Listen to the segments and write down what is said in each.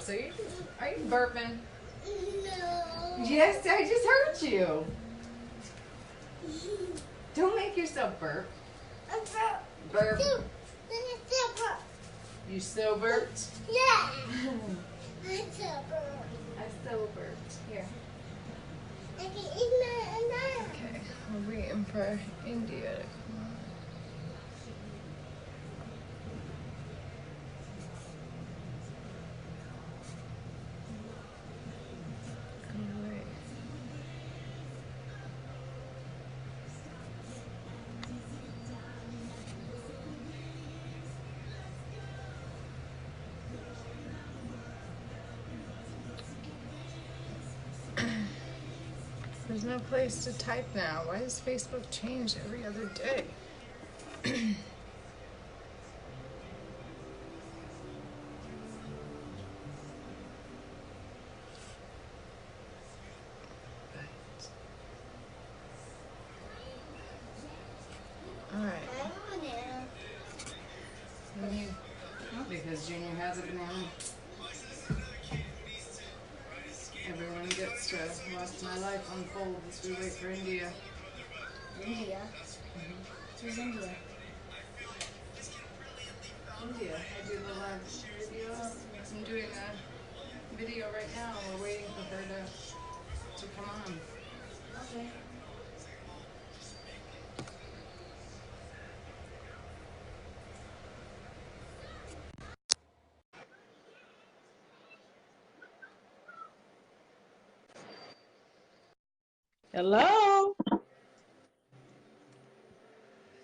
So are you burping? No. Yes, I just heard you. Don't make yourself burp. Burp. You still burped? Yeah. I still burped. Here. I can eat my Okay. We're waiting for India to come on. Alright. There's no place to type now. Why does Facebook change every other day? Alright. Because Junior has a banana. Everyone gets to watch my life unfold as we wait for India. India? Who's India? India. I do the live videos. I'm doing a video right now. We're waiting for her to come on. Okay. Hello.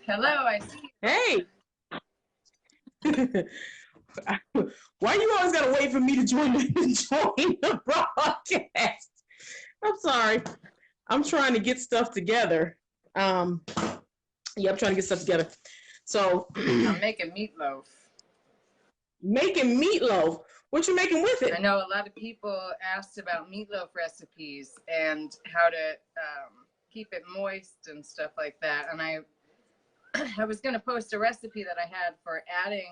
Hello, I see you. Hey. Why you always gotta wait for me to join the broadcast? I'm sorry. I'm trying to get stuff together. Yeah, I'm trying to get stuff together. So I'm making meatloaf. Making meatloaf. What you making with it? I know a lot of people asked about meatloaf recipes and how to keep it moist and stuff like that. And I was going to post a recipe that I had for adding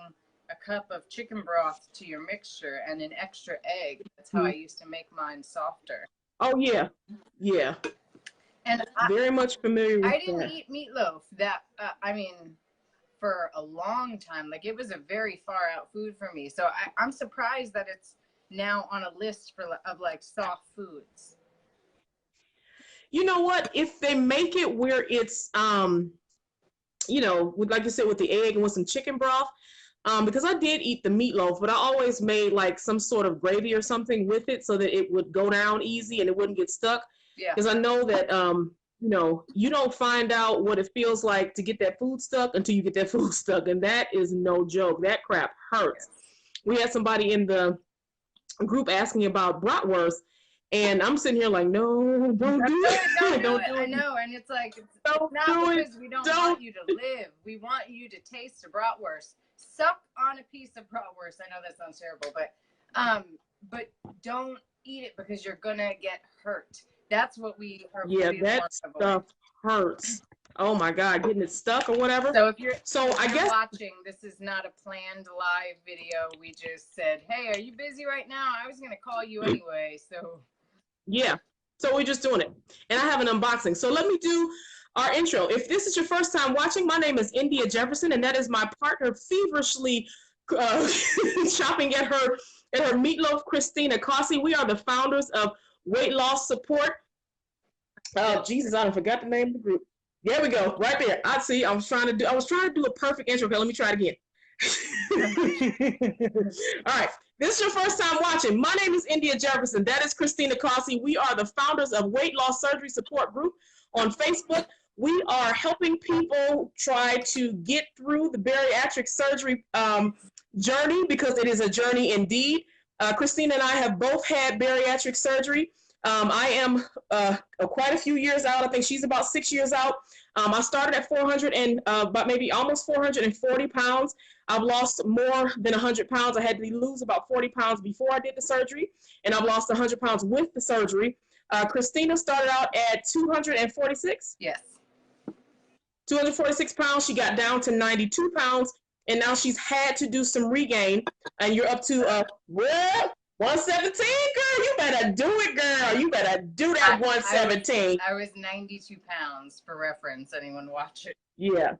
a cup of chicken broth to your mixture and an extra egg. That's how I used to make mine softer. Oh yeah, yeah. And very much familiar with I didn't that. eat meatloaf that I mean for a long time. Like it was a very far out food for me. So I'm surprised that it's now on a list of like soft foods. You know what? If they make it where it's you know, with, like you said, with the egg and with some chicken broth, because I did eat the meatloaf, but I always made like some sort of gravy or something with it so that it would go down easy and it wouldn't get stuck. Yeah. Because I know that, you know, you don't find out what it feels like to get that food stuck until you get that food stuck. And that is no joke. That crap hurts. Yes. We had somebody in the group asking about bratwurst. And I'm sitting here like, no, don't do it. Don't do it. I know. And it's like, it's not because we don't want you to live. We want you to taste a bratwurst. Suck on a piece of bratwurst. I know that sounds terrible, but don't eat it because you're going to get hurt. That's what we are. Yeah, that stuff hurts. Oh my God, getting it stuck or whatever. So if you're I guess watching, this is not a planned live video. We just said, hey, are you busy right now? I was going to call you anyway. So yeah, so we're just doing it. And I have an unboxing. So let me do our intro. If this is your first time watching, my name is India Jefferson, and that is my partner feverishly shopping at her meatloaf, Christina Cossey. We are the founders of Weight Loss Support. Oh, Jesus, I forgot the name of the group. There we go, right there. I see. I was trying to do a perfect intro. Okay, let me try it again. All right. This is your first time watching. My name is India Jefferson. That is Christina Cossey. We are the founders of Weight Loss Surgery Support Group on Facebook. We are helping people try to get through the bariatric surgery journey, because it is a journey indeed. Christina and I have both had bariatric surgery. I am quite a few years out. I think she's about 6 years out. I started at 400 and about maybe almost 440 pounds. I've lost more than 100 pounds. I had to lose about 40 pounds before I did the surgery, and I've lost 100 pounds with the surgery. Christina started out at 246. Yes. 246 pounds. She got down to 92 pounds, and now she's had to do some regain. And you're up to 117, girl. You better do it, girl. You better do that 117. I was 92 pounds for reference. Anyone watch it? Yeah.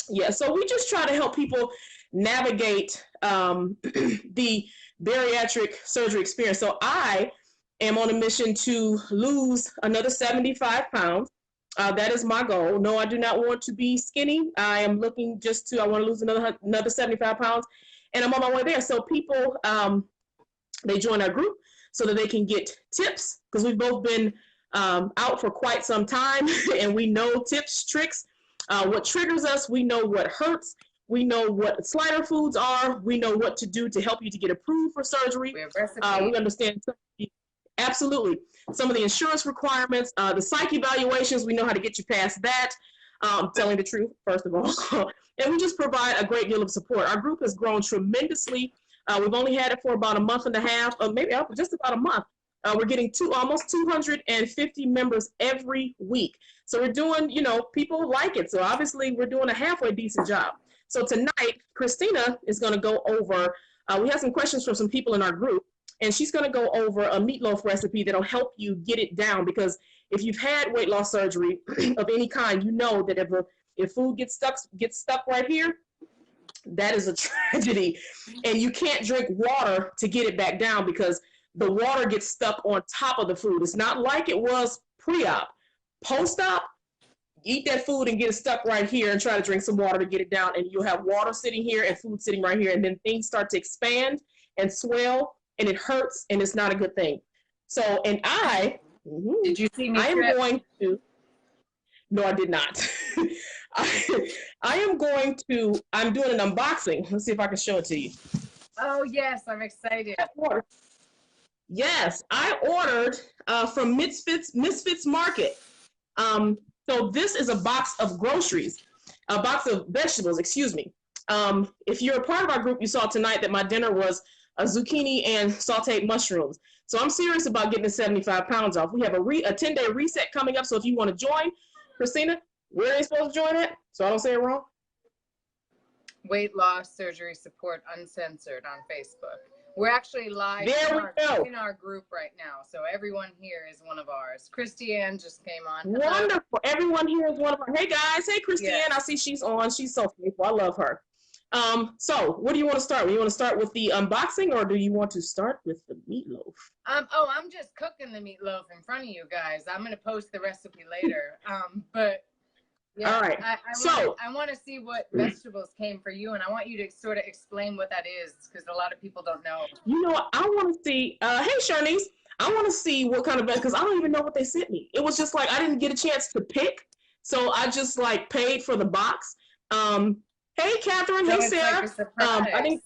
Yeah. So we just try to help people navigate the bariatric surgery experience. So I am on a mission to lose another 75 pounds. That is my goal. No, I do not want to be skinny. I am looking I want to lose another 75 pounds, and I'm on my way there. So people, they join our group so that they can get tips, because we've both been out for quite some time and we know tips, tricks, what triggers us. We know what hurts. We know what slider foods are. We know what to do to help you to get approved for surgery. We have recipes. We understand absolutely some of the insurance requirements, the psych evaluations. We know how to get you past that. Telling the truth, first of all. And we just provide a great deal of support. Our group has grown tremendously. We've only had it for about a month and a half, or maybe just about a month. We're getting almost 250 members every week. So we're doing, people like it. So obviously we're doing a halfway decent job. So tonight, Christina is going to go over, we have some questions from some people in our group, and she's going to go over a meatloaf recipe that'll help you get it down, because if you've had weight loss surgery of any kind, you know that if food gets stuck right here, that is a tragedy. And you can't drink water to get it back down, because the water gets stuck on top of the food. It's not like it was pre-op. Post-op, eat that food and get it stuck right here and try to drink some water to get it down, and you'll have water sitting here and food sitting right here, and then things start to expand and swell, and it hurts, and it's not a good thing. So, and did you see me? I am going to, no, I did not. I'm doing an unboxing. Let's see if I can show it to you. Oh, yes, I'm excited. Yes, I ordered from Misfits Market. So this is a box of groceries, a box of vegetables, excuse me. If you're a part of our group, you saw tonight that my dinner was a zucchini and sauteed mushrooms. So I'm serious about getting the 75 pounds off. We have a 10-day reset coming up. So if you want to join, Christina, where are you supposed to join at? So I don't say it wrong. Weight Loss Surgery Support Uncensored on Facebook. We're actually live in our group right now. So everyone here is one of ours. Christiane just came on. Hello. Wonderful. Everyone here is one of our. Hey guys. Hey Christiane. Yes. I see she's on. She's so faithful. I love her. So what do you want to start with? You want to start with the unboxing, or do you want to start with the meatloaf? Oh, I'm just cooking the meatloaf in front of you guys. I'm going to post the recipe later. But yeah, all right. I want to see what vegetables came for you, and I want you to sort of explain what that is, because a lot of people don't know. You know what? I want to see, hey Shanice, I want to see what kind of, because I don't even know what they sent me. It was just like, I didn't get a chance to pick. So I just like paid for the box. Hey Catherine, so hey Sarah. Like a surprise. I think,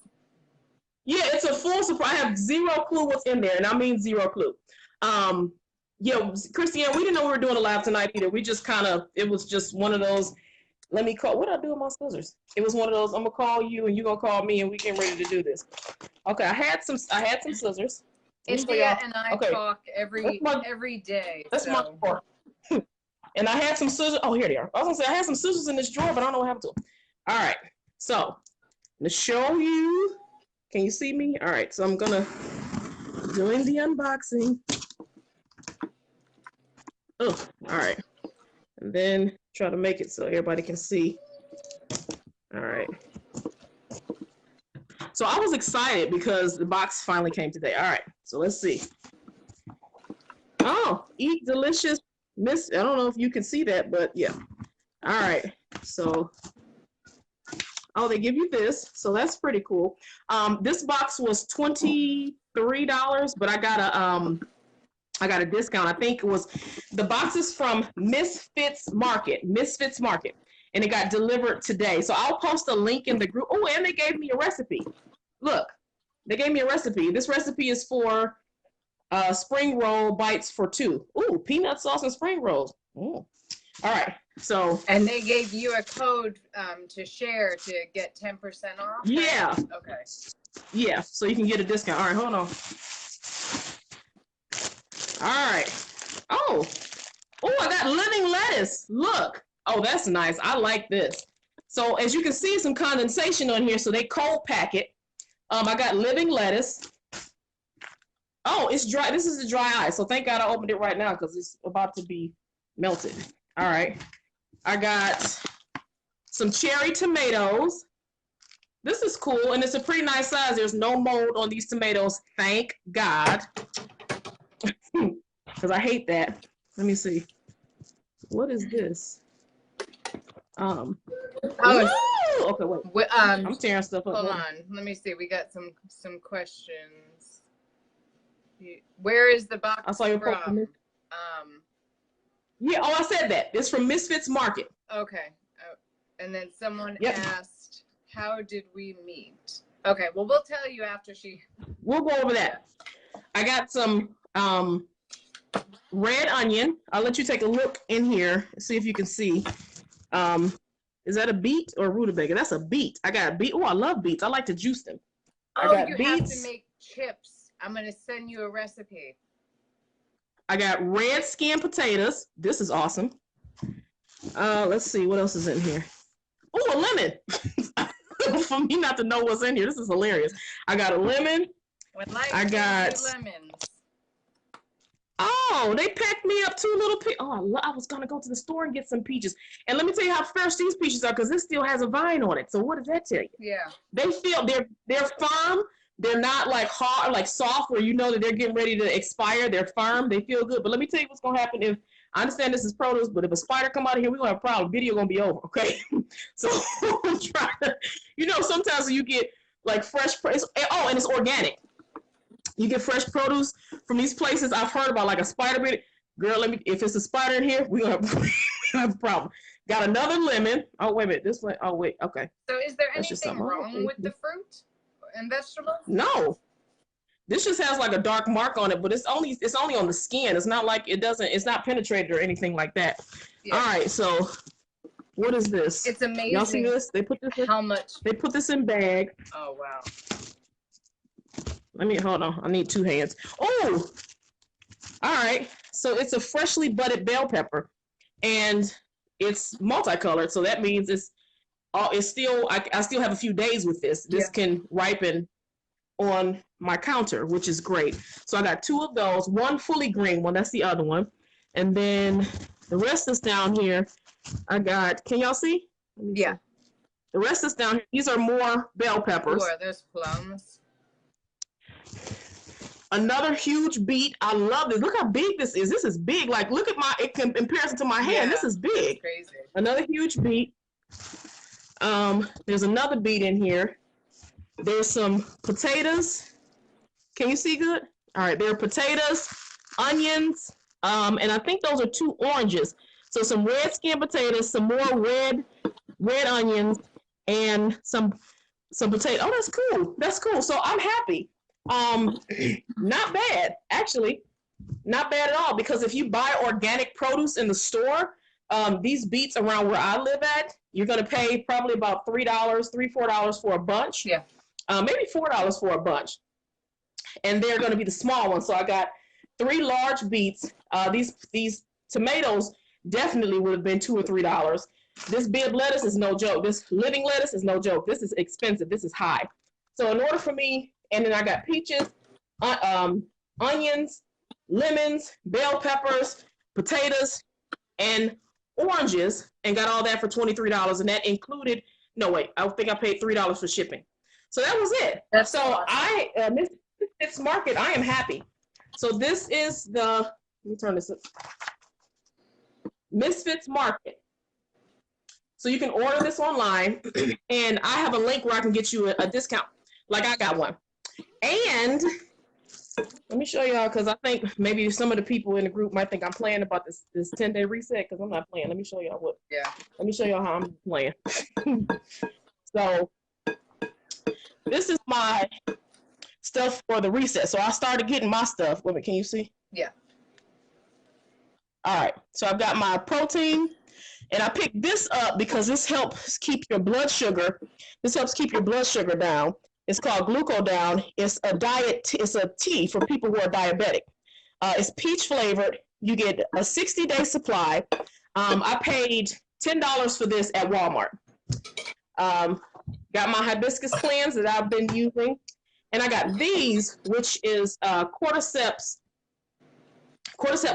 yeah, it's a full surprise. I have zero clue what's in there, and I mean zero clue. Yeah, Christiane, we didn't know we were doing a live tonight either. We just it was just one of those, let me call, what did I do with my scissors? It was one of those, I'm gonna call you and you're gonna call me and we getting ready to do this. Okay, I had some scissors. India and I talk every day. That's my drawer. And I had some scissors, oh, here they are. I was gonna say, I had some scissors in this drawer, but I don't know what happened to them. All right, so, to show you, can you see me? All right, so I'm doing the unboxing. Oh, all right. And then try to make it so everybody can see. All right. So I was excited because the box finally came today. All right, so let's see. Oh, eat delicious. I don't know if you can see that, but yeah. All right, so, oh, they give you this, so that's pretty cool. This box was $23, but I got a discount. I think it was, the box is from Misfits Market, and it got delivered today. So I'll post a link in the group. Oh, and they gave me a recipe. Look, they gave me a recipe. This recipe is for spring roll bites for 2. Ooh, peanut sauce and spring rolls. Ooh. All right, so. And they gave you a code to share to get 10% off? Yeah. Okay. Yeah, so you can get a discount. All right, hold on. All right. Oh, I got living lettuce. Look. Oh, that's nice. I like this. So as you can see, some condensation on here. So they cold pack it. I got living lettuce. Oh, it's dry. This is the dry ice. So thank God I opened it right now because it's about to be melted. All right. I got some cherry tomatoes. This is cool, and it's a pretty nice size. There's no mold on these tomatoes. Thank God. Because I hate that. Let me see. What is this? Oh, Okay, wait. I'm tearing stuff up. Hold on. Let me see. We got some questions. Where is the box I saw your from? Yeah, I said that. It's from Misfits Market. Okay. And then someone asked, how did we meet? Okay, well, we'll tell you after she... We'll go over that. I got some red onion. I'll let you take a look in here, see if you can see. Is that a beet or rutabaga? That's a beet. I got beet. Oh, I love beets. I like to juice them. Oh, you have to make chips. I'm going to send you a recipe. I got red skin potatoes. This is awesome. Let's see. What else is in here? Oh, a lemon. For me not to know what's in here, this is hilarious. I got a lemon. I got lemons. Oh, they packed me up 2 little peaches. Oh, I was gonna go to the store and get some peaches. And let me tell you how fresh these peaches are, because this still has a vine on it. So what does that tell you? Yeah. They feel they're firm. They're not like hard, like soft, where you know that they're getting ready to expire. They're firm. They feel good. But let me tell you what's gonna happen if I understand this is produce, but if a spider come out of here, we're gonna have a problem. Video gonna be over, okay? So I'm trying to, sometimes you get like fresh. And it's organic. You get fresh produce from these places. I've heard about like a spider bit. Girl, if it's a spider in here, we're gonna have a problem. Got another lemon. Oh, wait a minute. This one. Oh, wait. Okay. So is there anything wrong with the fruit and vegetables? No. This just has like a dark mark on it, but it's only on the skin. It's not like it's not penetrated or anything like that. Yeah. All right. So what is this? It's amazing. Y'all see this? They put this in, how much? They put this in bag. Oh, wow. Hold on. I need 2 hands. Oh, all right. So it's a freshly budded bell pepper, and it's multicolored. So that means I still have a few days with this. This can ripen on my counter, which is great. So I got 2 of those, 1 fully green one. That's the other one. And then the rest is down here. I got, can y'all see? Yeah. The rest is down here. These are more bell peppers. Ooh, are those plums? Another huge beet. I love this. Look how big this is. This is big. Like, look at in comparison to my hand. Yeah, this is big. That's crazy. Another huge beet. There's another beet in here. There's some potatoes. Can you see good? All right. There are potatoes, onions, and I think those are 2 oranges. So some red skin potatoes, some more red onions, and some potato. Oh, that's cool. That's cool. So I'm happy. Not bad, actually. Not bad at all, because if you buy organic produce in the store, these beets around where I live at, you're going to pay probably about $3-4 for a bunch. Yeah. Maybe $4 for a bunch. And they're going to be the small ones. So I got 3 large beets. These tomatoes definitely would have been $2 or $3. This bib lettuce is no joke. This living lettuce is no joke. This is expensive. This is high. So in order for me, and then I got peaches, onions, lemons, bell peppers, potatoes, and oranges, and got all that for $23. And that included, no wait, I think I paid $3 for shipping. So that was it. That's so awesome. Misfits Market, I am happy. So this is let me turn this up. Misfits Market. So you can order this online, and I have a link where I can get you a discount. Like I got one. And let me show y'all, because I think maybe some of the people in the group might think I'm playing about this 10-day reset, because I'm not playing. Let me show y'all Let me show y'all how I'm playing. So this is my stuff for the reset. So I started getting my stuff. Wait a minute, can you see? Yeah. All right. So I've got my protein, and I picked this up because this helps keep your blood sugar. This helps keep your blood sugar down. It's called Glucodown. It's a tea for people who are diabetic. It's peach flavored. You get a 60-day supply. I paid $10 for this at Walmart. Got my hibiscus cleanse that I've been using. And I got these, which is cordyceps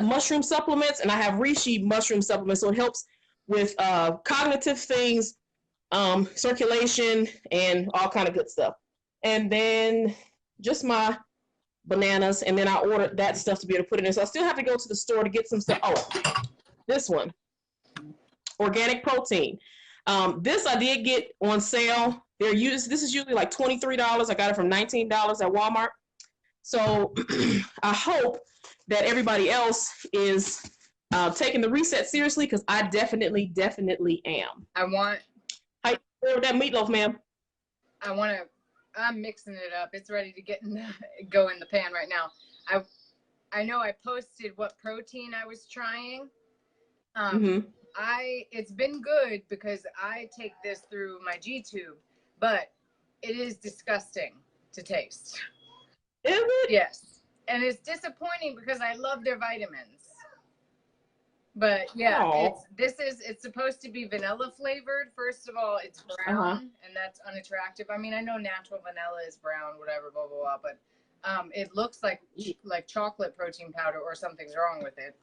mushroom supplements, and I have reishi mushroom supplements, so it helps with cognitive things, circulation, and all kind of good stuff. And then just my bananas, and then I ordered that stuff to be able to put in there. So I still have to go to the store to get some stuff. Oh, this one, organic protein. This I did get on sale. This is usually like $23. I got it from $19 at Walmart. So I hope that everybody else is taking the reset seriously, because I definitely am. I want. How you feel with that meatloaf, ma'am? I'm mixing it up. It's ready to go in the pan right now. I know I posted what protein I was trying. It's been good because I take this through my G-tube, but it is disgusting to taste. Is it? Yes. And it's disappointing because I love their vitamins. But yeah, it's supposed to be vanilla flavored. First of all, it's brown, and that's unattractive. I mean, I know natural vanilla is brown, whatever, blah blah blah, but it looks like chocolate protein powder, or something's wrong with it.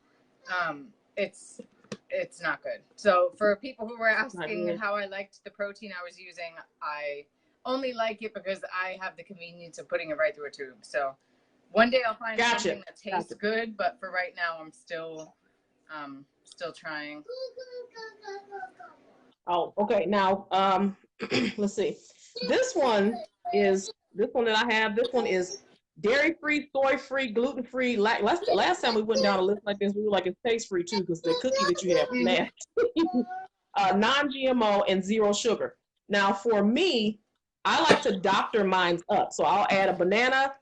It's not good. So for people who were asking how I liked the protein I was using, I only like it because I have the convenience of putting it right through a tube. So one day I'll find something that tastes good, but for right now, I'm still trying. Oh, okay. Now, let's see. This one that I have. This one is dairy-free, soy-free, gluten-free. Last time we went down a list like this, we were like, it's taste-free too, because the cookie that you have left. Non-GMO and zero sugar. Now, for me, I like to doctor mine up. So I'll add a banana,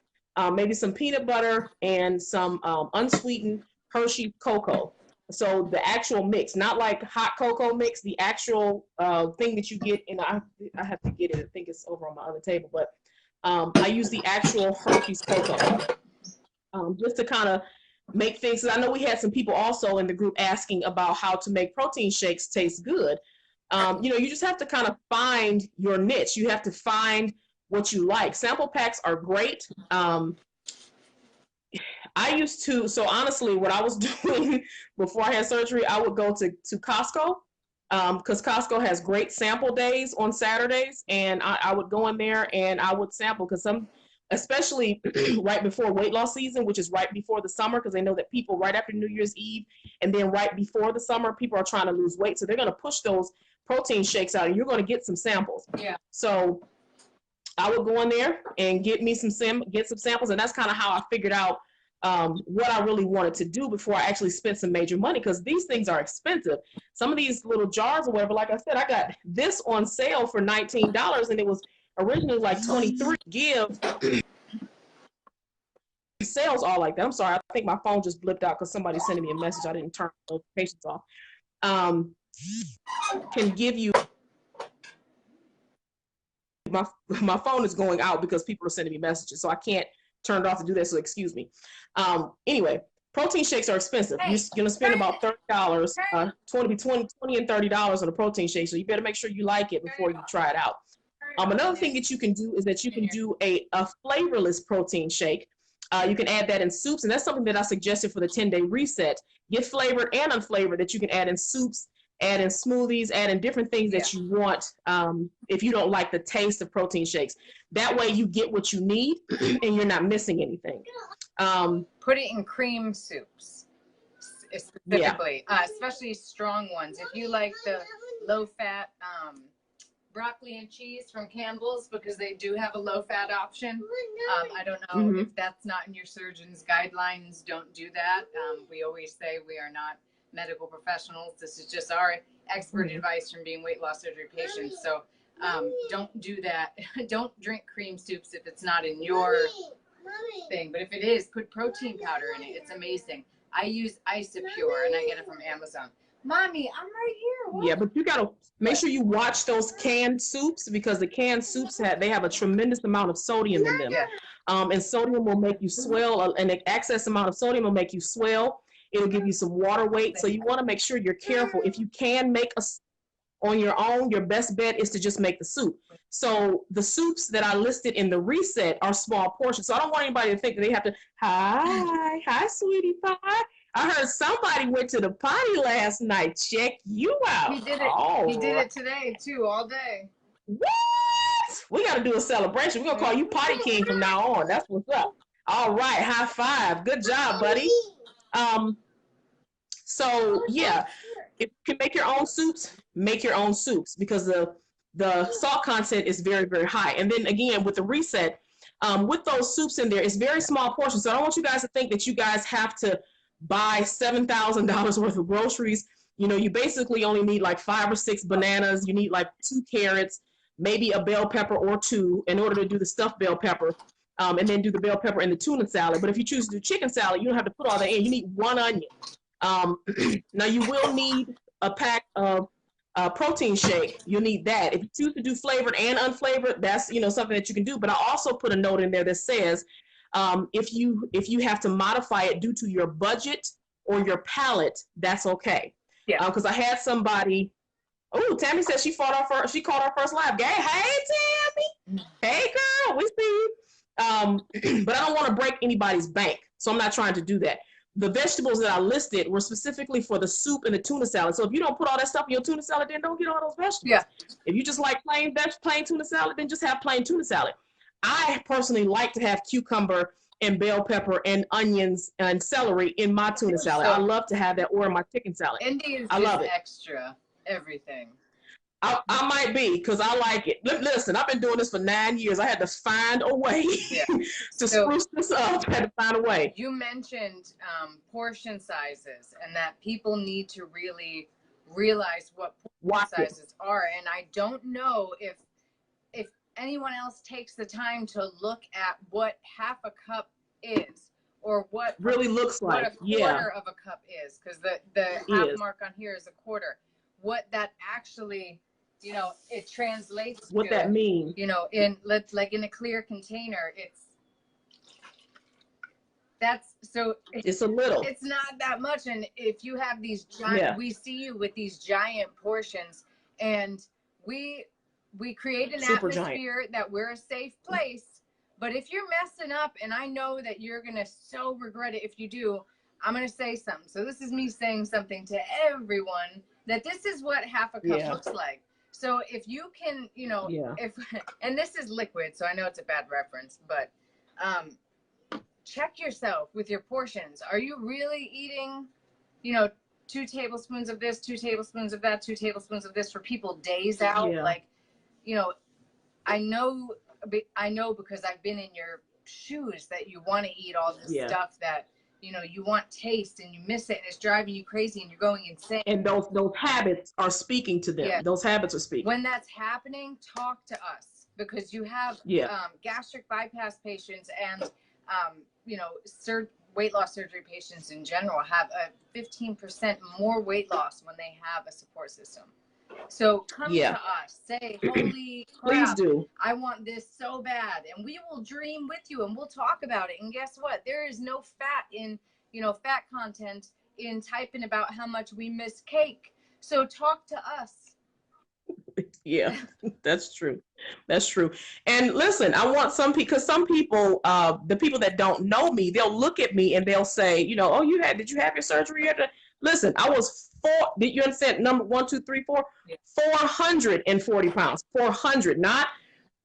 maybe some peanut butter, and some unsweetened Hershey cocoa. So the actual mix, not like hot cocoa mix, the actual thing that you get, and I have to get it. I think it's over on my other table, but I use the actual Hershey's cocoa just to kind of make things. I know we had some people also in the group asking about how to make protein shakes taste good. You just have to kind of find your niche. You have to find what you like. Sample packs are great. So honestly, what I was doing before I had surgery, I would go to Costco, because Costco has great sample days on Saturdays, and I would go in there and I would sample, because especially right before weight loss season, which is right before the summer, because they know that people right after New Year's Eve and then right before the summer, people are trying to lose weight. So they're going to push those protein shakes out, and you're going to get some samples. Yeah. So I would go in there and get some samples, and that's kind of how I figured out what I really wanted to do before I actually spent some major money, because these things are expensive. Some of these little jars or whatever, like I said, I got this on sale for $19, and it was originally like $23. Give sales all like that. I'm sorry, I think my phone just blipped out because somebody's sending me a message. I didn't turn notifications off. Can give you my phone is going out because people are sending me messages, so I can't turn it off to do that, so excuse me. Anyway, protein shakes are expensive. You're gonna spend about $30, $20 and $30 on a protein shake, so you better make sure you like it before you try it out. Another thing that you can do is that you can do a flavorless protein shake. You can add that in soups, and that's something that I suggested for the 10-day reset. Get flavored and unflavored, that you can add in soups, add in smoothies, add in different things that you want, if you don't like the taste of protein shakes. That way you get what you need and you're not missing anything. Put it in cream soups specifically, especially strong ones. If you like the low-fat broccoli and cheese from Campbell's, because they do have a low-fat option. I don't know if that's not in your surgeon's guidelines. Don't do that. We always say we are not medical professionals. This is just our expert advice from being weight loss surgery patients. So don't do that. Don't drink cream soups if it's not in your thing. But if it is, put protein powder in it. It's amazing. I use Isopure, and I get it from Amazon. Mommy, I'm right here. What? Yeah, but you gotta make sure you watch those canned soups, because the canned soups have a tremendous amount of sodium in them. And sodium will make you swell, and the excess amount of sodium will make you swell. It'll give you some water weight. So you want to make sure you're careful. If you can make on your own, your best bet is to just make the soup. So the soups that I listed in the reset are small portions. So I don't want anybody to think that they have to, hi, sweetie pie. I heard somebody went to the potty last night. Check you out. He did it. He did it today too, all day. What? We got to do a celebration. We're going to call you Potty King from now on. That's what's up. All right. High five. Good job, buddy. So yeah, if you can make your own soups, make your own soups, because the salt content is very, very high. And then again, with the reset, with those soups in there, it's very small portions. So I don't want you guys to think that you guys have to buy $7,000 worth of groceries. You know, you basically only need like 5 or 6 bananas. You need like 2 carrots, maybe a bell pepper or 2 in order to do the stuffed bell pepper. And then do the bell pepper and the tuna salad. But if you choose to do chicken salad, you don't have to put all that in. You need 1 onion. Now you will need a pack of protein shake. You'll need that. If you choose to do flavored and unflavored, that's, you know, something that you can do. But I also put a note in there that says if you have to modify it due to your budget or your palate, that's okay. Yeah. Because I had somebody. Oh, Tammy said she caught our first live. Hey, Tammy. Hey, girl. We see you. But I don't want to break anybody's bank, so I'm not trying to do that. The vegetables that I listed were specifically for the soup and the tuna salad. So if you don't put all that stuff in your tuna salad, then don't get all those vegetables. Yeah. If you just like plain tuna salad, then just have plain tuna salad. I personally like to have cucumber and bell pepper and onions and celery in my tuna salad. I love to have that, or in my chicken salad. Indy is just extra everything. I might be, because I like it. Listen, I've been doing this for 9 years. I had to find a way to spruce this up. I had to find a way. You mentioned portion sizes, and that people need to really realize what portion sizes are. And I don't know if anyone else takes the time to look at what half a cup is, or what really looks like what a quarter of a cup is, because the half mark on here is a quarter. What that actually, you know, it translates what that means, you know, in like in a clear container, it's a little, it's not that much. And if you have these giant, we see you with these giant portions, and we create an atmosphere that we're a safe place. But if you're messing up, and I know that you're gonna so regret it if you do, I'm gonna say something. So this is me saying something to everyone, that this is what half a cup looks like. So if you can, you know, and this is liquid, so I know it's a bad reference, but check yourself with your portions. Are you really eating, you know, 2 tablespoons of this, 2 tablespoons of that, 2 tablespoons of this for people days out? Like, you know, I know because I've been in your shoes that you want to eat all this stuff that, you know, you want taste and you miss it and it's driving you crazy and you're going insane. And those habits are speaking to them. Yeah. Those habits are speaking. When that's happening, talk to us, because you have gastric bypass patients and, you know, weight loss surgery patients in general have a 15% more weight loss when they have a support system. So come to us, say, holy crap, please do. I want this so bad, and we will dream with you and we'll talk about it. And guess what? There is no fat in, you know, fat content in typing about how much we miss cake. So talk to us. Yeah, that's true. That's true. And listen, I want because some people, the people that don't know me, they'll look at me and they'll say, you know, oh, did you have your surgery? Listen, I was did you understand? Number 1, 2, 3, 4, 440 pounds, 400, not,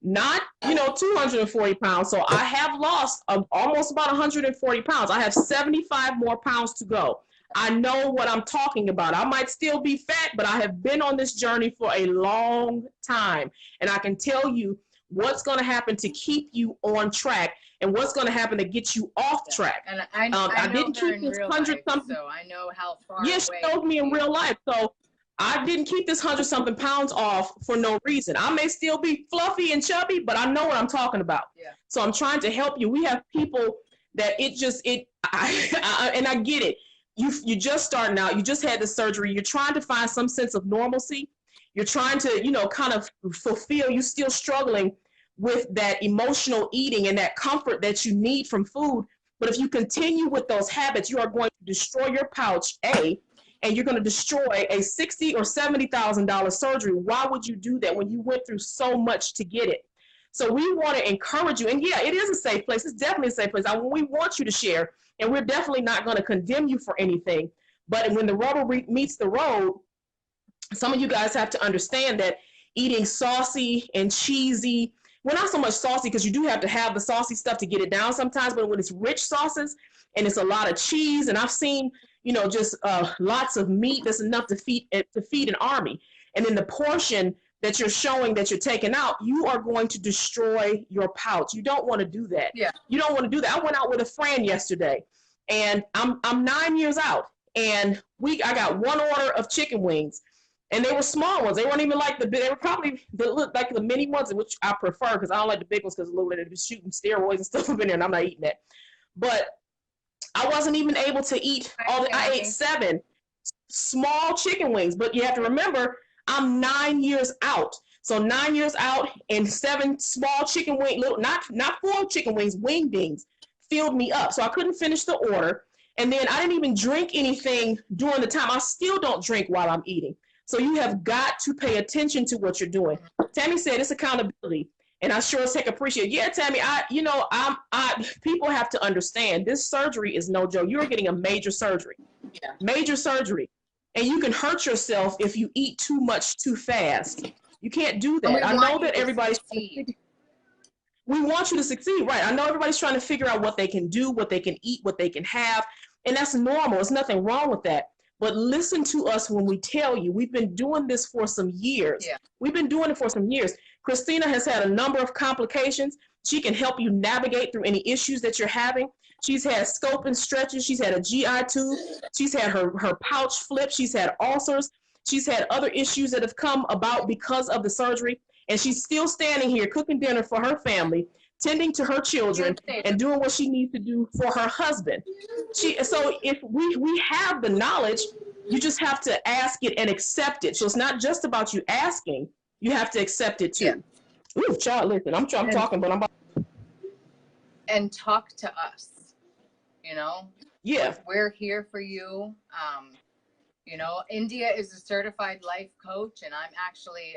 you know, 240 pounds. So I have lost almost about 140 pounds. I have 75 more pounds to go. I know what I'm talking about. I might still be fat, but I have been on this journey for a long time. And I can tell you what's going to happen to keep you on track and what's going to happen to get you off track. And I didn't keep this 100-something. So I know how far. Yes, she knows me in real life. So I didn't keep this 100-something pounds off for no reason. I may still be fluffy and chubby, but I know what I'm talking about. Yeah. So I'm trying to help you. We have people that and I get it. You just starting out. You just had the surgery. You're trying to find some sense of normalcy. You're trying to, you know, kind of fulfill. You're still struggling with that emotional eating and that comfort that you need from food. But if you continue with those habits, you are going to destroy your pouch, A, and you're going to destroy a $60,000 or $70,000 surgery. Why would you do that when you went through so much to get it? So we want to encourage you. And yeah, it is a safe place. It's definitely a safe place. We want you to share, and we're definitely not going to condemn you for anything. But when the rubber meets the road, some of you guys have to understand that eating saucy and cheesy, well, not so much saucy, because you do have to have the saucy stuff to get it down sometimes, but when it's rich sauces and it's a lot of cheese, and I've seen, just lots of meat, that's enough to feed an army. And then the portion that you're showing that you're taking out, you are going to destroy your pouch. You don't want to do that. Yeah. You don't want to do that. I went out with a friend yesterday, and I'm 9 years out, and I got one order of chicken wings, and they were small ones. They weren't even like they were probably like the mini ones, which I prefer because I don't like the big ones because they're shooting steroids and stuff up in there, and I'm not eating that. But I wasn't even able to eat all. I ate 7 small chicken wings, but you have to remember, I'm 9 years out. So 9 years out and 7 small chicken wings, not 4 chicken wings, wing dings, filled me up. So I couldn't finish the order. And then I didn't even drink anything during the time. I still don't drink while I'm eating. So you have got to pay attention to what you're doing. Tammy said it's accountability. And I sure as heck appreciate it. Yeah, Tammy, people have to understand this surgery is no joke. You're getting a major surgery. Yeah. Major surgery. And you can hurt yourself if you eat too much too fast. You can't do that. I know that everybody's we want you to succeed, right? I know everybody's trying to figure out what they can do, what they can eat, what they can have, and that's normal. There's nothing wrong with that. But listen to us when we tell you. We've been doing this for some years. Yeah. We've been doing it for some years. Christina has had a number of complications. She can help you navigate through any issues that you're having. She's had scope and stretches. She's had a GI tube. She's had her pouch flip. She's had ulcers. She's had other issues that have come about because of the surgery. And she's still standing here cooking dinner for her family, tending to her children, and doing what she needs to do for her husband. So if we have the knowledge, you just have to ask it and accept it. So it's not just about you asking. You have to accept it too. Yeah. Ooh, child, listen, I'm talking, but I'm about. And talk to us. Yeah, we're here for you. India is a certified life coach, and I'm actually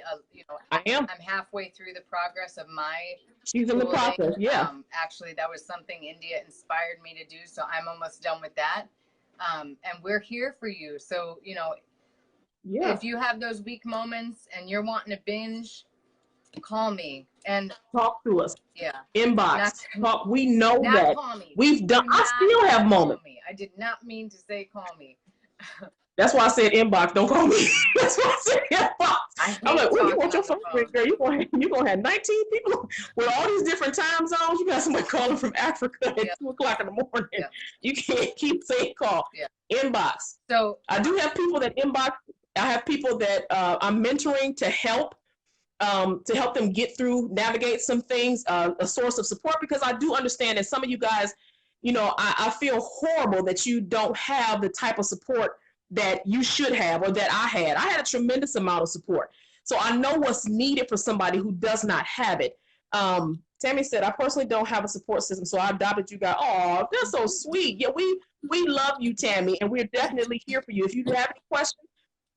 I am. I'm halfway through the progress of my she's in the process. Yeah, actually that was something India inspired me to do, so I'm almost done with that. And we're here for you. So if you have those weak moments and you're wanting to binge, call me and talk to us. Yeah. Inbox. Talk. We know that. Call me. We've done. I still have moments. I did not mean to say call me. That's why I said inbox. Don't call me. That's why I said inbox. I'm like, you want your phone ring, girl? You gonna have 19 people with all these different time zones. You got somebody calling from Africa at 2:00 in the morning. Yeah. You can't keep saying call. Yeah. Inbox. So I do have people that inbox. I have people that I'm mentoring to help them get through, navigate some things, a source of support, because I do understand that some of you guys, I feel horrible that you don't have the type of support that you should have or that I had. I had a tremendous amount of support. So I know what's needed for somebody who does not have it. Tammy said, I personally don't have a support system, so I adopted you guys. Oh, that's so sweet. Yeah, we love you, Tammy, and we're definitely here for you. If you have any questions,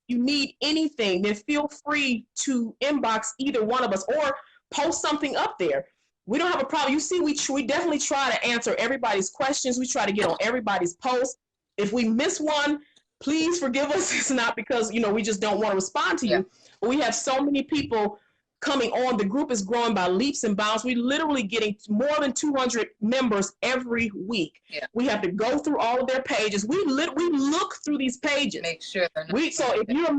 you need anything, then feel free to inbox either one of us or post something up there. We don't have a problem. You see, we definitely try to answer everybody's questions. We try to get on everybody's posts. If we miss one, please forgive us. It's not because, we just don't want to respond to you. But we have so many people coming on. The group is growing by leaps and bounds. We're literally getting more than 200 members every week. Yeah. We have to go through all of their pages. We look through these pages. Make sure. So if you're a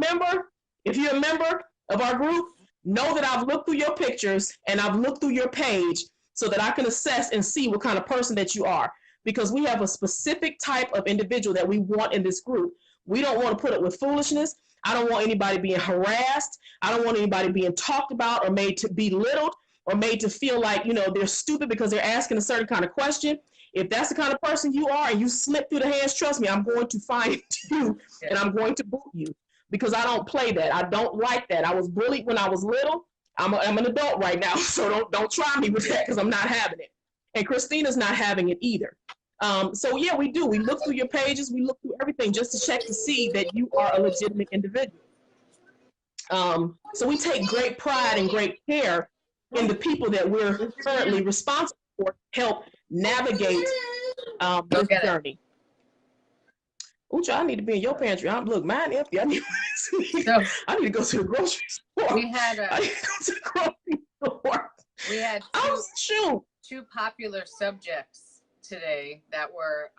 member of our group, know that I've looked through your pictures and I've looked through your page so that I can assess and see what kind of person that you are. Because we have a specific type of individual that we want in this group. We don't want to put up with foolishness. I don't want anybody being harassed. I don't want anybody being talked about or made to be belittled or made to feel like, they're stupid because they're asking a certain kind of question. If that's the kind of person you are and you slip through the hands, trust me, I'm going to find you and I'm going to boot you, because I don't play that. I don't like that. I was bullied when I was little. I'm an adult right now, so don't try me with that, because I'm not having it. And Christina's not having it either. So yeah, we do. We look through your pages, we look through everything just to check to see that you are a legitimate individual. So we take great pride and great care in the people that we're currently responsible for to help navigate Go this get it. journey. Ooh, I need to be in your pantry. Look, mine empty. I need to go to the grocery store. We had I need to go to the grocery store. We had two popular subjects today that were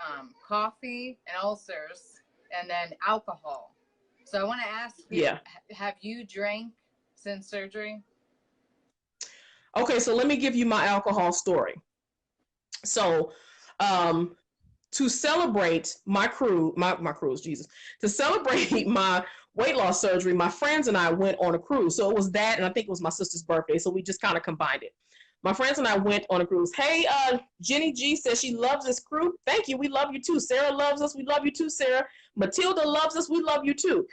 coffee and ulcers, and then alcohol. So I want to ask you, have you drank since surgery? Okay, so let me give you my alcohol story. So, to celebrate my cruise, Jesus, to celebrate my weight loss surgery, my friends and I went on a cruise. So it was that, and I think it was my sister's birthday. So we just kind of combined it. My friends and I went on a cruise. Hey, Jenny G says she loves this crew. Thank you. We love you too. Sarah loves us. We love you too, Sarah. Matilda loves us. We love you too.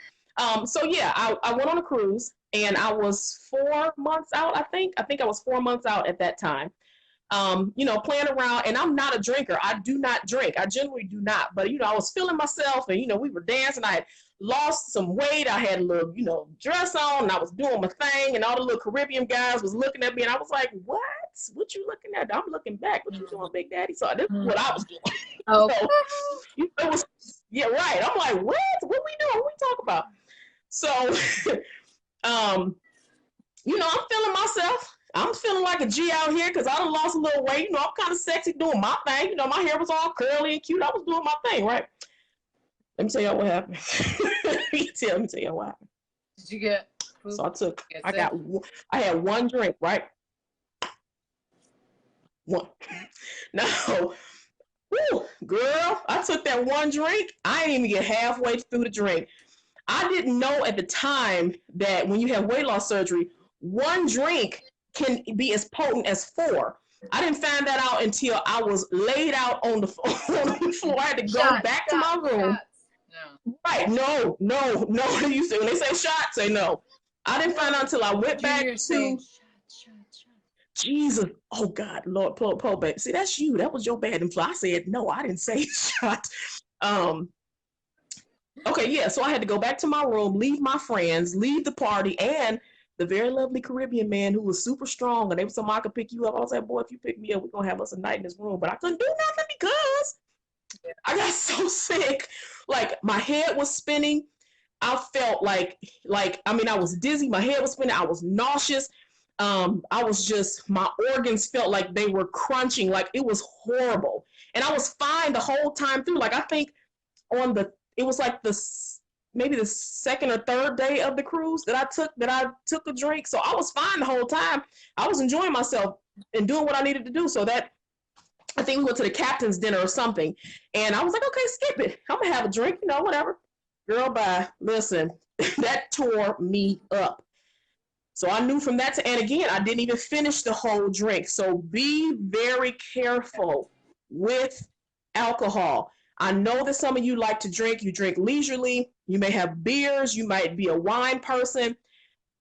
So yeah, I went on a cruise, and I was 4 months out, I think. I think I was 4 months out at that time. Playing around, and I'm not a drinker. I do not drink. I generally do not. But, I was feeling myself, and, we were dancing. I had lost some weight. I had a little, dress on, and I was doing my thing, and all the little Caribbean guys was looking at me, and I was like, what? What you looking at? I'm looking back. What you doing, Big Daddy? So this is what I was doing. Oh. So, it was, yeah, right. I'm like, what? What we doing? What we talking about? So, I'm feeling myself. I'm feeling like a G out here because I done lost a little weight. I'm kind of sexy doing my thing. My hair was all curly and cute. I was doing my thing, right? Let me tell y'all what happened. Let me tell y'all what happened. Did you get food? So I had one drink, right? One. Now, girl, I took that one drink. I didn't even get halfway through the drink. I didn't know at the time that when you have weight loss surgery, one drink can be as potent as 4. I didn't find that out until I was laid out on the floor. I had to go back to my room. No. Right? No. You say when they say shot, say no. I didn't find out until I went back to shot. Jesus. Oh God, Lord, pull back. See, that's you. That was your bad influence. I said no. I didn't say shot. Okay, yeah. So I had to go back to my room, leave my friends, leave the party, and the very lovely Caribbean man who was super strong, and they were saying, I could pick you up. I was like, boy, if you pick me up, we're going to have us a night in this room. But I couldn't do nothing because I got so sick. Like, my head was spinning. I felt like, I was dizzy. My head was spinning. I was nauseous. My organs felt like they were crunching. Like, it was horrible. And I was fine the whole time through. Like, I think it was like maybe the second or third day of the cruise that I took a drink. So I was fine the whole time. I was enjoying myself and doing what I needed to do. So that, I think we went to the captain's dinner or something. And I was like, okay, skip it. I'm gonna have a drink, whatever. Girl, bye. Listen, that tore me up. So I knew from that and again, I didn't even finish the whole drink. So be very careful with alcohol. I know that some of you like to drink. You drink leisurely. You may have beers. You might be a wine person.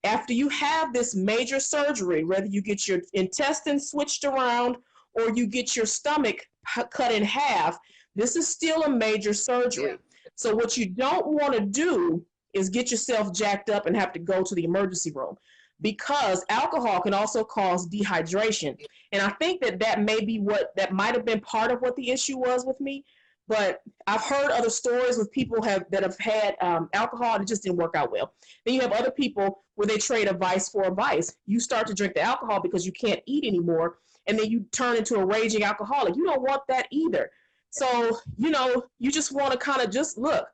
After you have this major surgery, whether you get your intestines switched around or you get your stomach cut in half, this is still a major surgery. Yeah. So what you don't want to do is get yourself jacked up and have to go to the emergency room, because alcohol can also cause dehydration. And I think that may be that might have been part of what the issue was with me. But I've heard other stories with people that have had alcohol and it just didn't work out well. Then you have other people where they trade a vice for a vice. You start to drink the alcohol because you can't eat anymore, and then you turn into a raging alcoholic. You don't want that either. So, you just want to kind of just let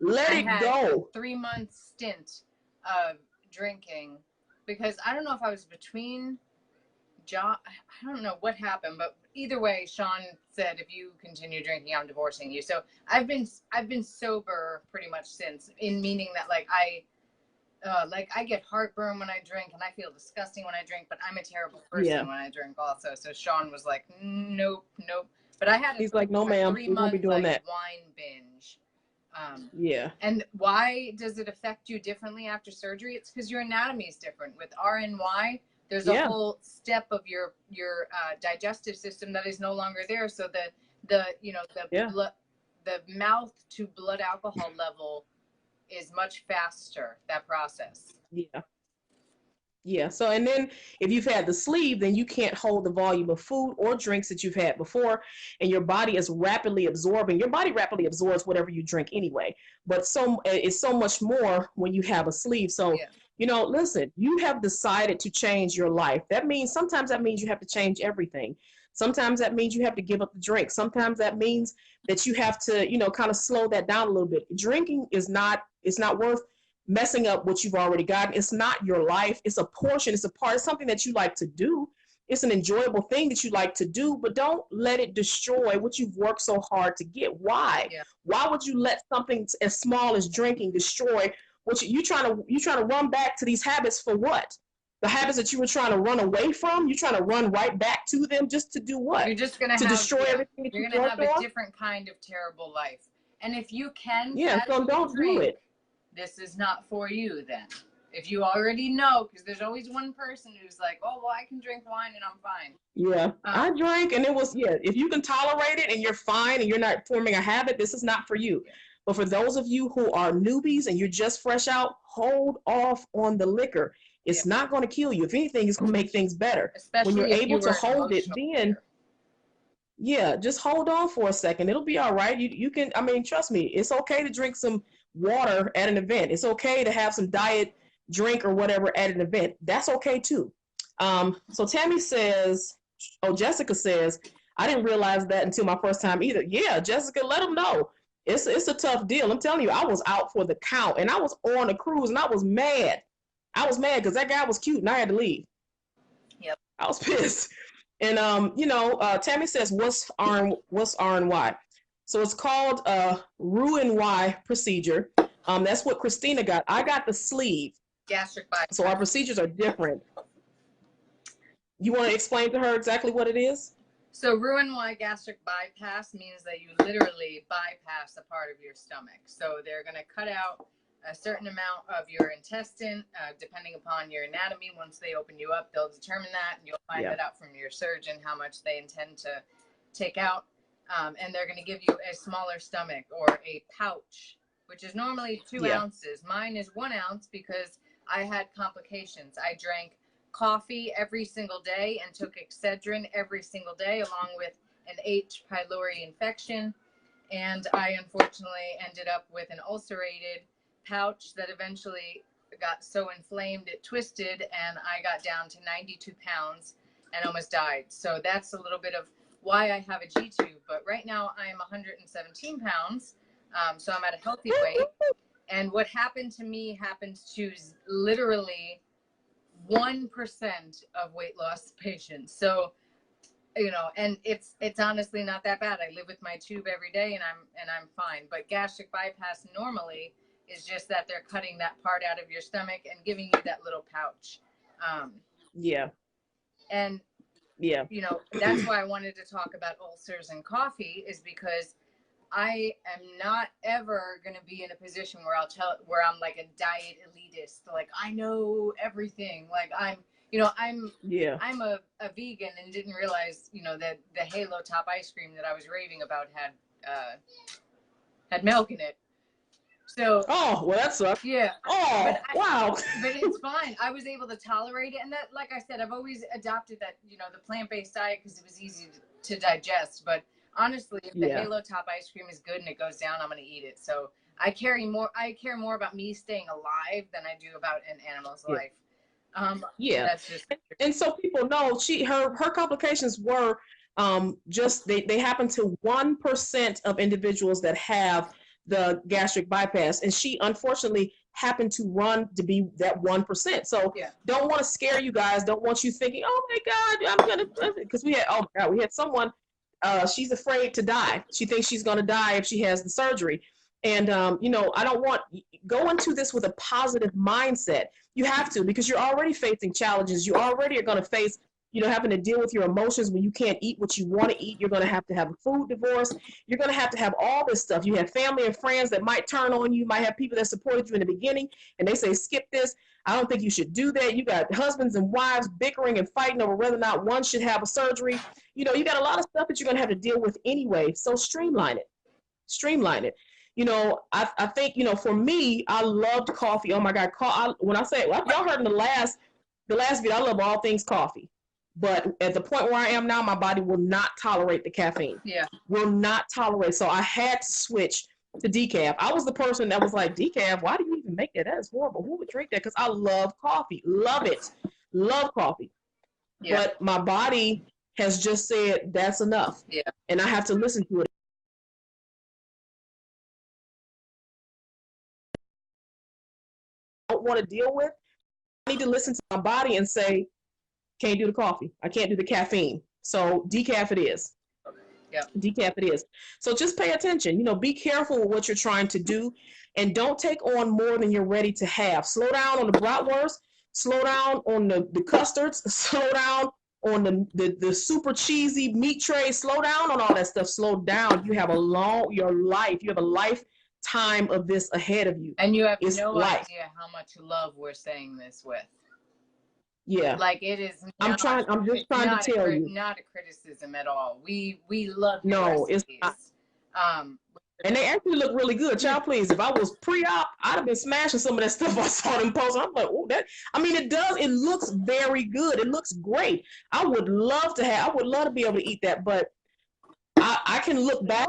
it go. A 3-month stint of drinking because I don't know if I was between John. I don't know what happened, but either way, Sean said, if you continue drinking, I'm divorcing you. So I've been sober pretty much since, in meaning that I get heartburn when I drink and I feel disgusting when I drink, but I'm a terrible person when I drink also. So Sean was like, nope. But I had he's like, no, ma'am, we won't be doing that. Wine binge. Yeah. And why does it affect you differently after surgery? It's because your anatomy is different. With RNY, there's a whole step of your digestive system that is no longer there. So the, you know, Yeah. the mouth to blood alcohol level is much faster, that process. Yeah. Yeah. So, and then if you've had the sleeve, then you can't hold the volume of food or drinks that you've had before, and your body is rapidly absorbing. Your body rapidly absorbs whatever you drink anyway, but it's so much more when you have a sleeve. So, Yeah. listen, you have decided to change your life. That means sometimes that means you have to change everything. Sometimes that means you have to give up the drink. Sometimes that means that you have to, kind of slow that down a little bit. Drinking is not, it's not worth messing up what you've already gotten. It's not your life. It's a portion. It's a part. It's something that you like to do. It's an enjoyable thing that you like to do, but don't let it destroy what you've worked so hard to get. Why? Yeah. Why would you let something as small as drinking destroy what you trying to run back to these habits for what? The habits that you were trying to run away from, you're trying to run right back to them just to do what? You're just gonna To destroy everything that you're you've gonna worked have a on? different kind of terrible life. And if you can Yeah, so casually don't do drink, it. this is not for you then. If you already know, because there's always one person who's like, oh, well, I can drink wine and I'm fine. Yeah, I drank and it was, yeah, if you can tolerate it and you're fine and you're not forming a habit, this is not for you. Yeah. But for those of you who are newbies and you're just fresh out, hold off on the liquor. It's not going to kill you. If anything, it's going to make things better. Especially when you're if able you to were hold it, then yeah, just hold on for a second. It'll be all right. You can, I mean, trust me, it's okay to drink some water at an event. It's okay to have some diet drink or whatever at an event. That's okay too. So Tammy says, oh, Jessica says, I didn't realize that until my first time either. Yeah, Jessica, let them know. It's a tough deal. I'm telling you, I was out for the count and I was on a cruise and I was mad. I was mad because that guy was cute and I had to leave. Yep. I was pissed. And Tammy says, what's RNY? So it's called Roux-en-Y procedure. That's what Christina got. I got the sleeve. Gastric bypass. So our procedures are different. You want to explain to her exactly what it is? So Roux-en-Y gastric bypass means that you literally bypass a part of your stomach. So they're going to cut out a certain amount of your intestine, depending upon your anatomy. Once they open you up, they'll determine that, and you'll find that out from your surgeon how much they intend to take out. And they're going to give you a smaller stomach or a pouch, which is normally 2 ounces. Mine is 1 ounce because I had complications. I drank coffee every single day and took Excedrin every single day, along with an H. pylori infection. And I unfortunately ended up with an ulcerated pouch that eventually got so inflamed it twisted, and I got down to 92 pounds and almost died. So that's a little bit of why I have a G tube. But right now I am 117 pounds, so I'm at a healthy weight. And what happened to me happens to literally 1% of weight loss patients. So, and it's honestly not that bad. I live with my tube every day and I'm fine. But gastric bypass normally is just that they're cutting that part out of your stomach and giving you that little pouch. And that's why I wanted to talk about ulcers and coffee, is because I am not ever going to be in a position where I'm like a diet elitist. Like, I know everything. Like I'm a vegan and didn't realize, that the Halo Top ice cream that I was raving about had milk in it. So, oh, well, that sucks. Yeah. Oh, wow. But it's fine. I was able to tolerate it. And that, like I said, I've always adopted that, the plant-based diet because it was easy to digest. But honestly, if the Halo Top ice cream is good and it goes down, I'm going to eat it. So I care more about me staying alive than I do about an animal's life. That's just... And so people know her complications were just they happen to 1% of individuals that have the gastric bypass, and she unfortunately happened to be that 1%. So don't want to scare you guys. Don't want you thinking, oh my God, I'm gonna, because we had someone. She's afraid to die. She thinks she's gonna die if she has the surgery. And I don't want go into this with a positive mindset. You have to, because you're already facing challenges. You already are going to face having to deal with your emotions when you can't eat what you want to eat. You're going to have a food divorce. You're going to have all this stuff. You have family and friends that might turn on you. You might have people that supported you in the beginning, and they say, skip this. I don't think you should do that. You got husbands and wives bickering and fighting over whether or not one should have a surgery. You got a lot of stuff that you're going to have to deal with anyway. So streamline it. Streamline it. I think, for me, I loved coffee. Oh my God. When I say, y'all heard in the last video, I love all things coffee. But at the point where I am now, my body will not tolerate the caffeine. Yeah. Will not tolerate. So I had to switch to decaf. I was the person that was like, decaf, why do you even make that? That is horrible. Who would drink that? Because I love coffee. Love it. Love coffee. Yeah. But my body has just said that's enough. Yeah. And I have to listen to it. I don't want to deal with. I need to listen to my body and say, can't do the coffee. I can't do the caffeine. So decaf it is. Yep. Decaf it is. So just pay attention. Be careful with what you're trying to do, and don't take on more than you're ready to have. Slow down on the bratwurst. Slow down on the custards. Slow down on the super cheesy meat tray. Slow down on all that stuff. Slow down. You have your life. You have a lifetime of this ahead of you. And you have no idea how much love we're saying this with. Yeah. Like it is. I'm just trying to tell you. Not a criticism at all. We love your no, recipes. It's not. And they actually look really good. Child, please. If I was pre-op, I'd have been smashing some of that stuff I saw them post. I'm like, oh, it looks very good. It looks great. I would love to be able to eat that, but I can look back.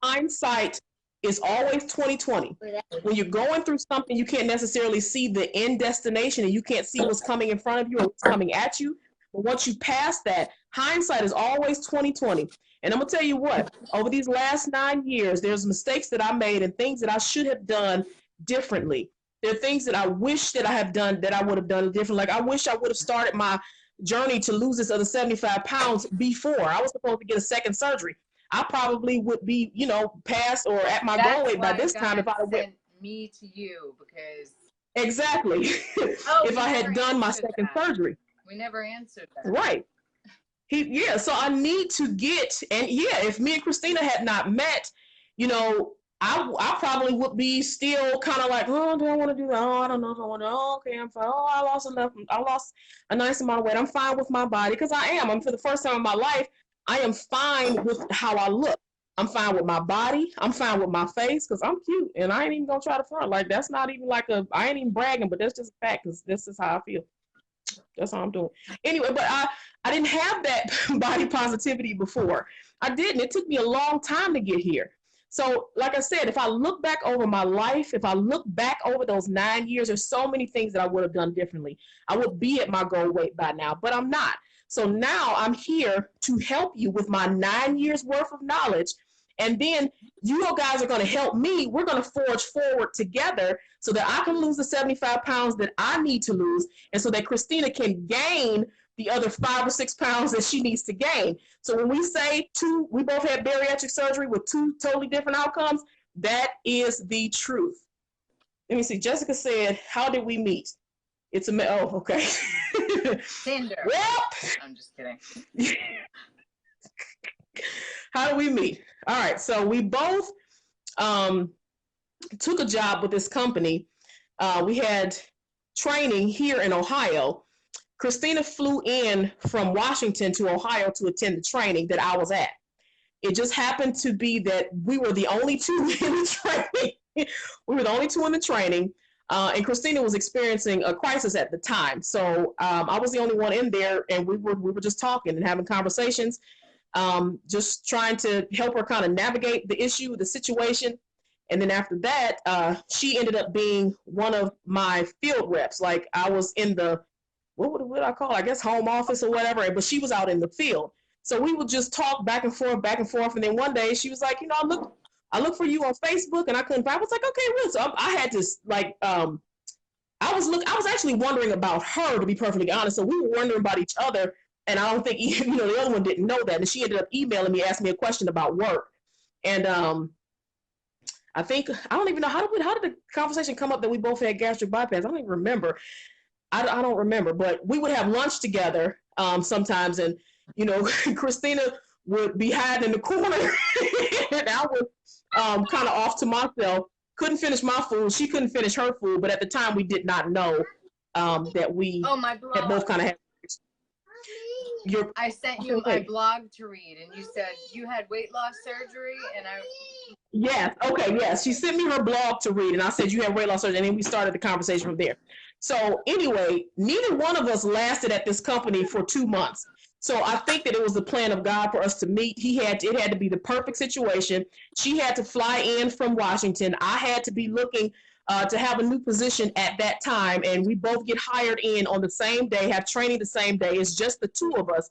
Hindsight is always 20/20. When you're going through something, you can't necessarily see the end destination, and you can't see what's coming in front of you or what's coming at you. But once you pass that, hindsight is always 20/20. And I'm gonna tell you what, over these last 9 years, there's mistakes that I made and things that I should have done differently. There are things that I wish that I have done that I would have done different. Like I wish I would have started my journey to lose this other 75 pounds before. I was supposed to get a second surgery. I probably would be, past or at my goal weight by this time if I went me to you because exactly if I had done my second surgery. We never answered that. Right. So I need to get, and if me and Christina had not met, I probably would be still kind of like, oh, do I want to do that? Oh, I don't know if I want to. Oh, okay, I'm fine. Oh, I lost a nice amount of weight. I'm fine with my body because I am. I'm for the first time in my life. I am fine with how I look. I'm fine with my body. I'm fine with my face because I'm cute and I ain't even gonna try to front. Like that's not even I ain't even bragging, but that's just a fact because this is how I feel. That's how I'm doing. Anyway, but I didn't have that body positivity before. I didn't. It took me a long time to get here. So like I said, if I look back over my life, if I look back over those 9 years, there's so many things that I would have done differently. I would be at my goal weight by now, but I'm not. So now I'm here to help you with my 9 years worth of knowledge. And then you guys are going to help me. We're going to forge forward together so that I can lose the 75 pounds that I need to lose. And so that Christina can gain the other 5 or 6 pounds that she needs to gain. So when we say we both had bariatric surgery with 2 totally different outcomes, that is the truth. Let me see. Jessica said, how did we meet? It's okay. Tinder. Well, I'm just kidding. How do we meet? All right, so we both took a job with this company. We had training here in Ohio. Christina flew in from Washington to Ohio to attend the training that I was at. It just happened to be that we were the only 2 in the training. We were the only 2 in the training. And Christina was experiencing a crisis at the time. So I was the only one in there, and we were just talking and having conversations, just trying to help her kind of navigate the issue, the situation. And then after that, she ended up being one of my field reps. Like I was in the, what would I call it? I guess home office or whatever, but she was out in the field. So we would just talk back and forth. And then one day she was like, I looked for you on Facebook and I couldn't find. I was like, okay, well, so I had to I was actually wondering about her, to be perfectly honest. So we were wondering about each other, and I don't think the other one didn't know that. And she ended up emailing me, asking me a question about work, and I don't even know how did the conversation come up that we both had gastric bypass. I don't even remember. I don't remember, but we would have lunch together sometimes. And, you know, Christina would be hiding in the corner and I was kind of off to myself. Couldn't finish my food. She couldn't finish her food. But at the time, we did not know that we my had blog. both kind of had. I sent you my blog to read, and you said you had weight loss surgery, and I. Yes. Okay. Yes. She sent me her blog to read, and I said you have weight loss surgery, and then we started the conversation from there. So anyway, neither one of us lasted at this company for 2 months. So I think that it was the plan of God for us to meet. It had to be the perfect situation. She had to fly in from Washington. I had to be looking to have a new position at that time, and we both get hired in on the same day, have training the same day. It's just the two of us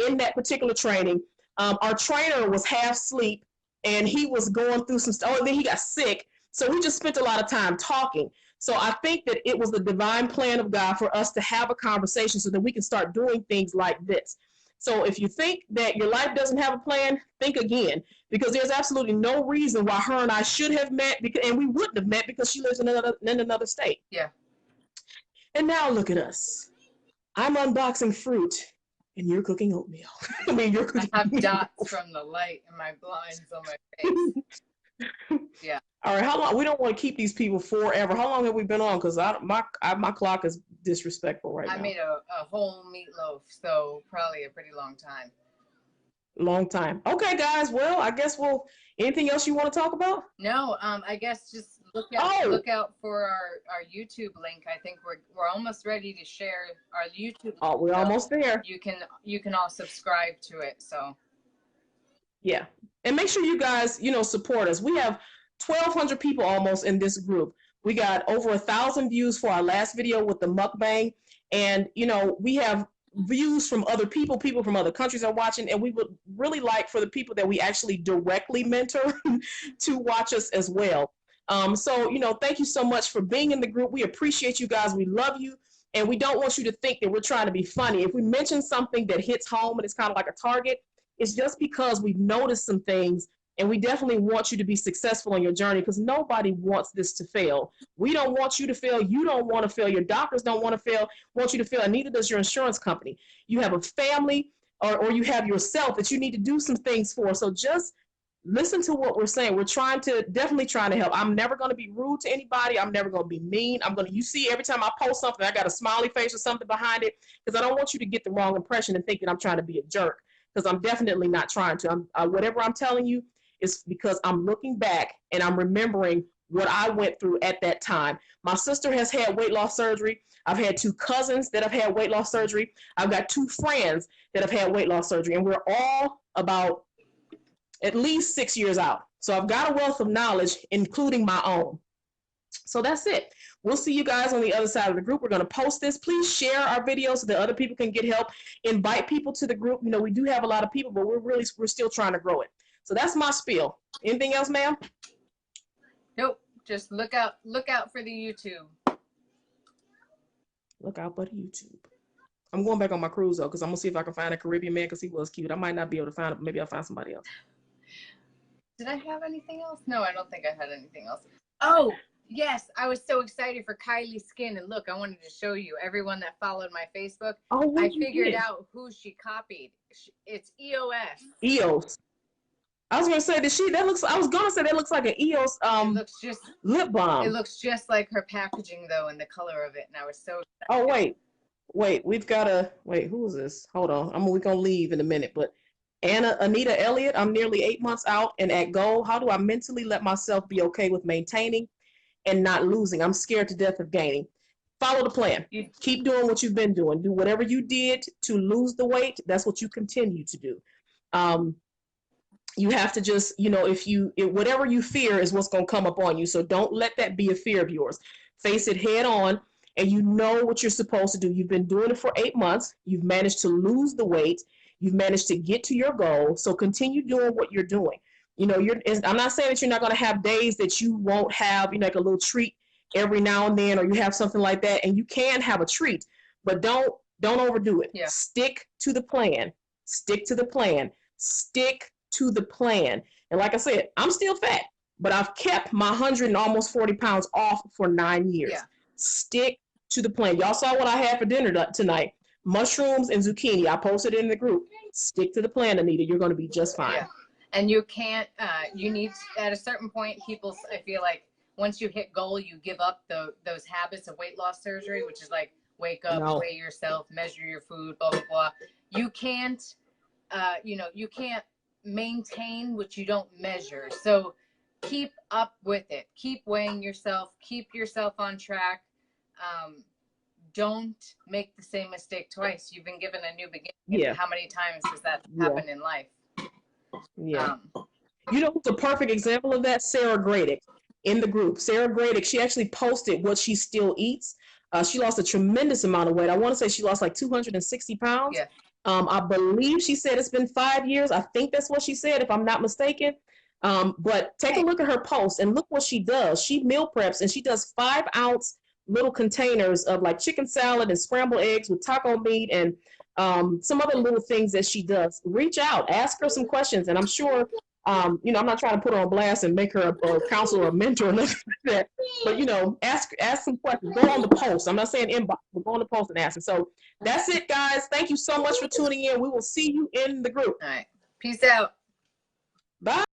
in that particular training. Our trainer was half asleep, and he was going through some stuff. Oh, and then he got sick. So we just spent a lot of time talking. So I think that it was the divine plan of God for us to have a conversation so that we can start doing things like this. So if you think that your life doesn't have a plan, think again, because there's absolutely no reason why her and I should have met, and we wouldn't have met because she lives in another state. Yeah. And now look at us. I'm unboxing fruit, and you're cooking oatmeal. I mean, you're cooking. I have dots from the light and my blinds on my face. Yeah. All right. How long? We don't want to keep these people forever. How long have we been on? Because my clock is disrespectful right now. I made a whole meatloaf, so probably a pretty long time. Long time. Okay, guys. Well, I guess anything else you want to talk about? No. I guess just look out for our YouTube link. I think we're almost ready to share our YouTube. Oh, we're almost there. You can all subscribe to it. So. Yeah, and make sure you guys support us. We have 1,200 people almost in this group. We got over 1,000 views for our last video with the mukbang, and we have views from other people from other countries are watching, and we would really like for the people that we actually directly mentor to watch us as well. So thank you so much for being in the group. We appreciate you guys. We love you, and we don't want you to think that we're trying to be funny. If we mention something that hits home and it's kind of like a target, it's just because we've noticed some things, and we definitely want you to be successful on your journey, because nobody wants this to fail. We don't want you to fail. You don't want to fail. Your doctors don't want you to fail, and neither does your insurance company. You have a family or you have yourself that you need to do some things for. So just listen to what we're saying. We're definitely trying to help. I'm never going to be rude to anybody. I'm never going to be mean. You see, every time I post something, I got a smiley face or something behind it, because I don't want you to get the wrong impression and think that I'm trying to be a jerk, because I'm definitely not trying to. Whatever I'm telling you is because I'm looking back and I'm remembering what I went through at that time. My sister has had weight loss surgery. I've had 2 cousins that have had weight loss surgery. I've got 2 friends that have had weight loss surgery, and we're all about at least 6 years out. So I've got a wealth of knowledge, including my own. So that's it. We'll see you guys on the other side of the group. We're going to post this. Please share our videos so that other people can get help. Invite people to the group. We do have a lot of people, but we're still trying to grow it. So that's my spiel. Anything else, ma'am? Nope. Just look out for the YouTube. Look out for the YouTube. I'm going back on my cruise though, because I'm gonna see if I can find a Caribbean man, because he was cute. I might not be able to find him. Maybe I'll find somebody else. Did I have anything else? No, I don't think I had anything else. Oh, yes. I was so excited for Kylie's skin. And look, I wanted to show you, everyone that followed my Facebook. Oh, I figured out who she copied. It's EOS. EOS. I was gonna say that looks like an EOS it looks just lip balm. It looks just like her packaging though, and the color of it. And I was so excited. Oh wait, who is this? Hold on. We're gonna leave in a minute, but Anita Elliott, I'm nearly 8 months out and at goal. How do I mentally let myself be okay with maintaining and not losing? I'm scared to death of gaining. Follow the plan. Keep doing what you've been doing. Do whatever you did to lose the weight. That's what you continue to do. You have to just, whatever you fear is what's going to come up on you. So don't let that be a fear of yours. Face it head on, and you know what you're supposed to do. You've been doing it for 8 months. You've managed to lose the weight. You've managed to get to your goal. So continue doing what you're doing. I'm not saying that you're not going to have days that you won't have, like a little treat every now and then, or you have something like that, and you can have a treat, but don't overdo it. Yeah. Stick to the plan. Stick to the plan. Stick to the plan. And like I said, I'm still fat, but I've kept my 100 and almost 40 pounds off for 9 years. Yeah. Stick to the plan. Y'all saw what I had for dinner tonight. mushrooms and zucchini. I posted it in the group. Stick to the plan, Anita. You're going to be just fine. Yeah. And you can't, you need, at a certain point, people, I feel like once you hit goal, you give up those habits of weight loss surgery, which is like wake up, weigh yourself, measure your food, blah, blah, blah. You can't, you can't maintain what you don't measure. So keep up with it. Keep weighing yourself. Keep yourself on track. Don't make the same mistake twice. You've been given a new beginning. Yeah. How many times has that happened in life? Yeah. You know who's a perfect example of that? Sarah Gradick in the group. Sarah Gradick, she actually posted what she still eats. She lost a tremendous amount of weight. I want to say she lost like 260 pounds. Yeah. I believe she said it's been 5 years. I think that's what she said, if I'm not mistaken. But take a look at her post and look what she does. She meal preps and she does 5-ounce little containers of like chicken salad and scrambled eggs with taco meat and some other little things that she does. Reach out, ask her some questions, and I'm sure, I'm not trying to put her on blast and make her a counselor or a mentor or nothing like that, but ask some questions. Go on the post. I'm not saying inbox, but go on the post and ask. And so that's it, guys. Thank you so much for tuning in. We will see you in the group. All right. Peace out. Bye.